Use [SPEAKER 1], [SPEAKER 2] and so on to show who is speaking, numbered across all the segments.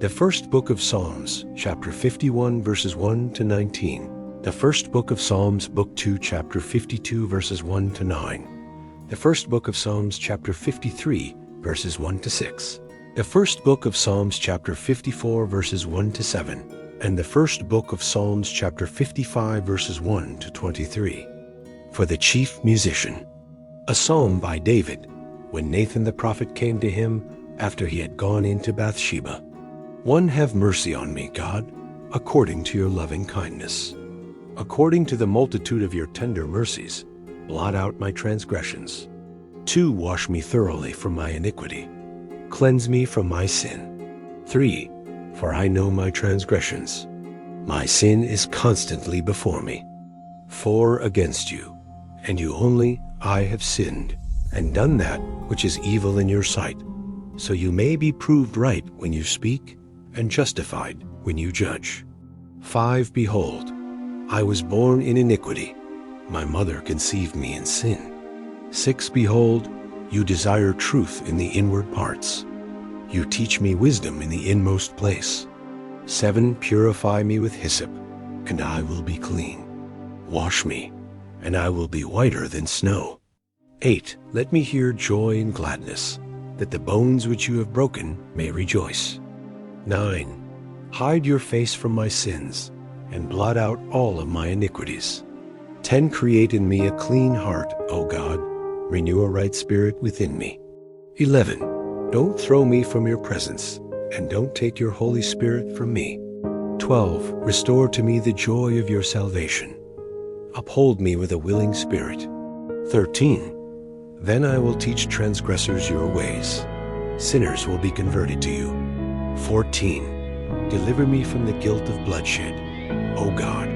[SPEAKER 1] The first book of Psalms, chapter 51, verses 1 to 19. The first book of Psalms, book 2, chapter 52, verses 1 to 9. The first book of Psalms, chapter 53, verses 1 to 6. The first book of Psalms, chapter 54, verses 1 to 7. And the first book of Psalms, chapter 55, verses 1 to 23. For the chief musician. A psalm by David, when Nathan the prophet came to him after he had gone into Bathsheba. One, have mercy on me, God, according to your loving kindness. According to the multitude of your tender mercies, blot out my transgressions. 2, wash me thoroughly from my iniquity. Cleanse me from my sin. 3, for I know my transgressions. My sin is constantly before me. 4, against you, and you only, I have sinned, and done that which is evil in your sight, so you may be proved right when you speak, and justified when you judge. 5, behold, I was born in iniquity. My mother conceived me in sin. 6, behold, you desire truth in the inward parts. You teach me wisdom in the inmost place. 7, purify me with hyssop, and I will be clean. Wash me, and I will be whiter than snow. 8, let me hear joy and gladness, that the bones which you have broken may rejoice. 9, hide your face from my sins, and blot out all of my iniquities. 10, create in me a clean heart, O God, renew a right spirit within me. 11, don't throw me from your presence, and don't take your Holy Spirit from me. 12, restore to me the joy of your salvation. Uphold me with a willing spirit. 13, then I will teach transgressors your ways. Sinners will be converted to you. 14, deliver me from the guilt of bloodshed, O God,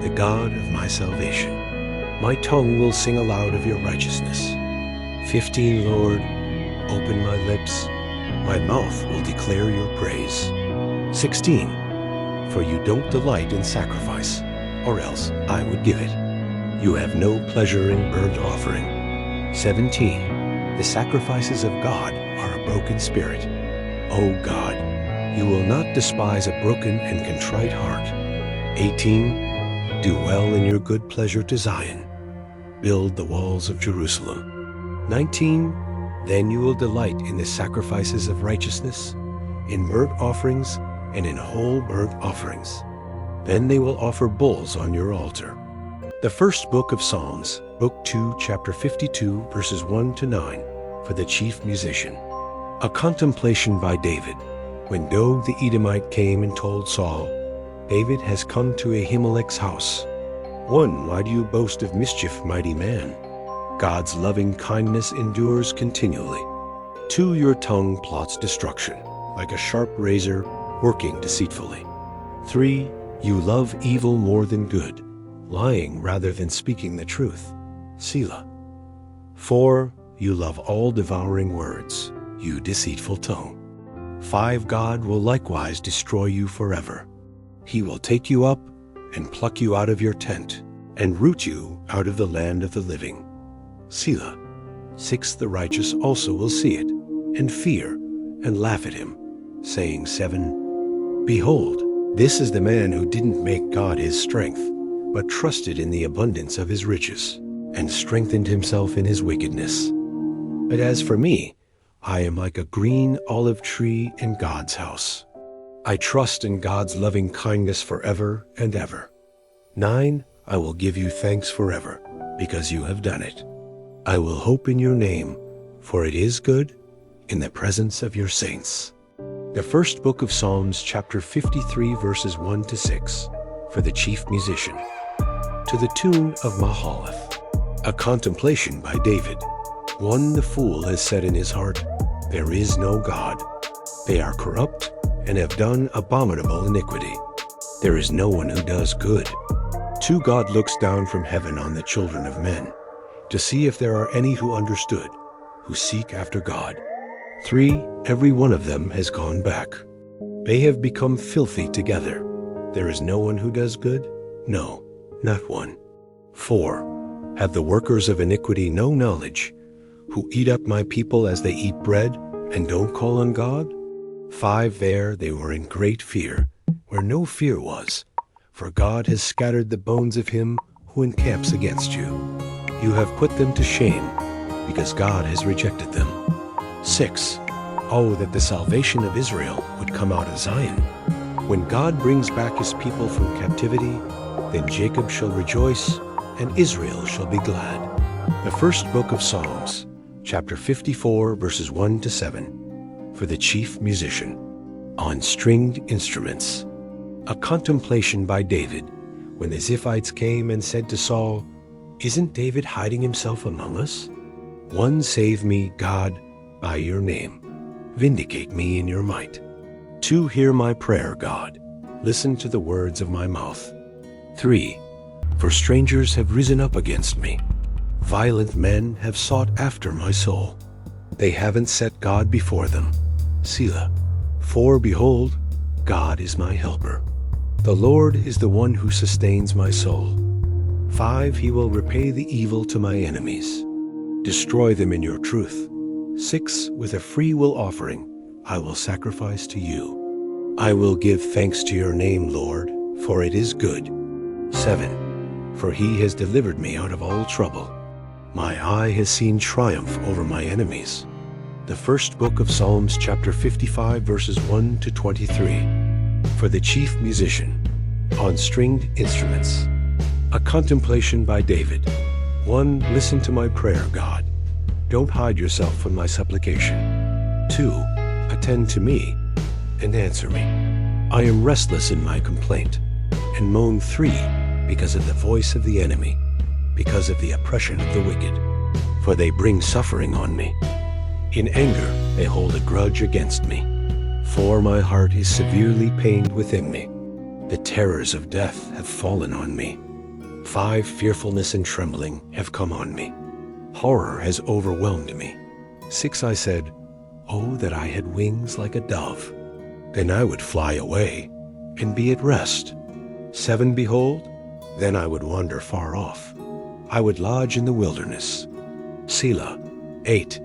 [SPEAKER 1] the God of my salvation. My tongue will sing aloud of your righteousness. 15, Lord, open my lips. My mouth will declare your praise. 16, for you don't delight in sacrifice, or else I would give it. You have no pleasure in burnt offering. 17, the sacrifices of God are a broken spirit. O God, you will not despise a broken and contrite heart. 18, do well in your good pleasure to Zion. Build the walls of Jerusalem. 19, then you will delight in the sacrifices of righteousness, in burnt offerings, and in whole burnt offerings. Then they will offer bulls on your altar. The first book of Psalms, book 2, chapter 52, verses 1 to 9, for the chief musician. A contemplation by David. When Doeg the Edomite came and told Saul, David has come to Ahimelech's house. 1, why do you boast of mischief, mighty man? God's loving kindness endures continually. 2, your tongue plots destruction, like a sharp razor working deceitfully. 3, you love evil more than good, lying rather than speaking the truth. Selah. 4, you love all devouring words, you deceitful tongue. 5, God will likewise destroy you forever. He will take you up and pluck you out of your tent, and root you out of the land of the living. Selah. 6, the righteous also will see it, and fear, and laugh at him, saying, 7, behold, this is the man who didn't make God his strength, but trusted in the abundance of his riches, and strengthened himself in his wickedness. But as for me, I am like a green olive tree in God's house. I trust in God's loving kindness forever and ever. 9, I will give you thanks forever, because you have done it. I will hope in your name, for it is good in the presence of your saints. The first book of Psalms, chapter 53, verses 1 to 6, for the chief musician. To the tune of Mahalath. A contemplation by David. 1, the fool has said in his heart, there is no God. They are corrupt and have done abominable iniquity. There is no one who does good. 2, God looks down from heaven on the children of men, to see if there are any who understood, who seek after God. 3, every one of them has gone back. They have become filthy together. There is no one who does good? No, not one. 4, have the workers of iniquity no knowledge, who eat up my people as they eat bread, and don't call on God? 5 There they were in great fear, where no fear was, for God has scattered the bones of him who encamps against you. You have put them to shame, because God has rejected them. 6 Oh, that the salvation of Israel would come out of Zion. When God brings back his people from captivity, then Jacob shall rejoice, and Israel shall be glad. The first book of Psalms, chapter 54, verses 1 to 7, for the chief musician, on stringed instruments. A contemplation by David, when the Ziphites came and said to Saul, "Isn't David hiding himself among us? 1 Save me, God, by your name. Vindicate me in your might. 2 Hear my prayer, God. Listen to the words of my mouth. 3 For strangers have risen up against me. Violent men have sought after my soul. They haven't set God before them. Selah. 4 Behold, God is my helper. The Lord is the one who sustains my soul. 5 He will repay the evil to my enemies. Destroy them in your truth. 6 With a free will offering, I will sacrifice to you. I will give thanks to your name, Lord, for it is good. 7 For he has delivered me out of all trouble. My eye has seen triumph over my enemies. The first book of Psalms, chapter 55, verses 1 to 23. For the chief musician, on stringed instruments. A contemplation by David. 1 Listen to my prayer, God. Don't hide yourself from my supplication. 2 Attend to me and answer me. I am restless in my complaint, and moan. 3 Because of the voice of the enemy, because of the oppression of the wicked. For they bring suffering on me. In anger they hold a grudge against me. 4 My heart is severely pained within me. The terrors of death have fallen on me. 5 Fearfulness and trembling have come on me. Horror has overwhelmed me. 6 I said, Oh, that I had wings like a dove. Then I would fly away and be at rest. 7 Behold, then I would wander far off. I would lodge in the wilderness. Selah. 8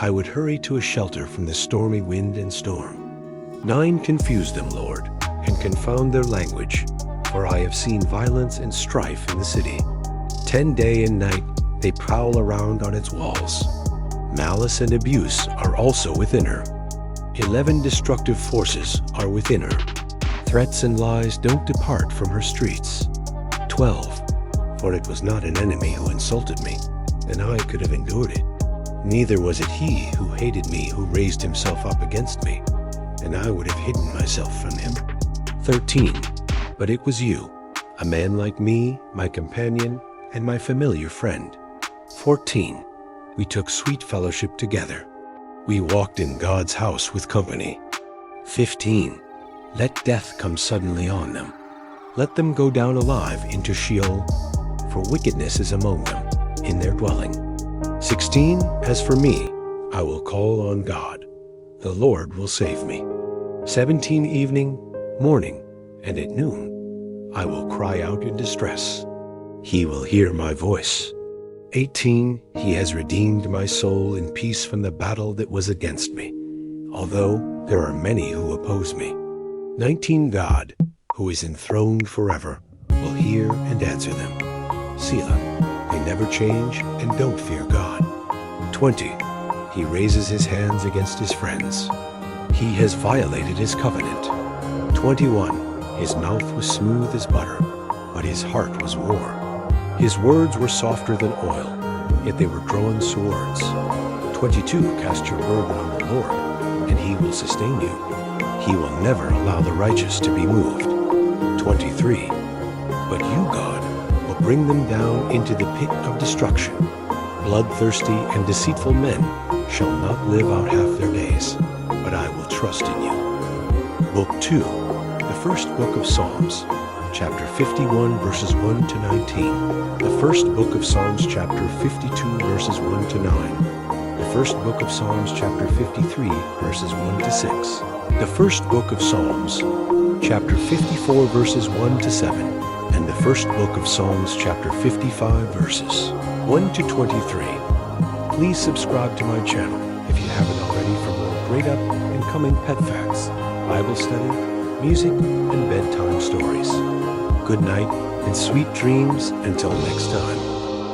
[SPEAKER 1] I would hurry to a shelter from the stormy wind and storm. 9 Confuse them, Lord, and confound their language, for I have seen violence and strife in the city. 10 Day and night they prowl around on its walls. Malice and abuse are also within her. 11 Destructive forces are within her. Threats and lies don't depart from her streets. 12 For it was not an enemy who insulted me, then I could have endured it. Neither was it he who hated me who raised himself up against me, and I would have hidden myself from him. 13 But it was you, a man like me, my companion, and my familiar friend. 14 We took sweet fellowship together. We walked in God's house with company. 15 Let death come suddenly on them. Let them go down alive into Sheol, for wickedness is among them in their dwelling. 16 As for me, I will call on God. The Lord will save me. 17 Evening, morning, and at noon, I will cry out in distress. He will hear my voice. 18 He has redeemed my soul in peace from the battle that was against me, although there are many who oppose me. 19 God, who is enthroned forever, will hear and answer them. Selah. They never change and don't fear God. 20 He raises his hands against his friends. He has violated his covenant. 21 His mouth was smooth as butter, but his heart was war. His words were softer than oil, yet they were drawn swords. 22 Cast your burden on the Lord, and he will sustain you. He will never allow the righteous to be moved. 23 But you, God, will bring them down into the pit of destruction. Bloodthirsty and deceitful men shall not live out half their days, but I will trust in you. Book 2, the first book of Psalms, chapter 51, verses 1 to 19. The first book of Psalms, chapter 52, verses 1 to 9. The first book of Psalms, chapter 53, verses 1 to 6. The first book of Psalms, chapter 54, verses 1 to 7. And the first book of Psalms, chapter 55, verses 1 to 23. Please subscribe to my channel if you haven't already for more great up and upcoming pet facts, Bible study, music, and bedtime stories. Good night and sweet dreams until next time.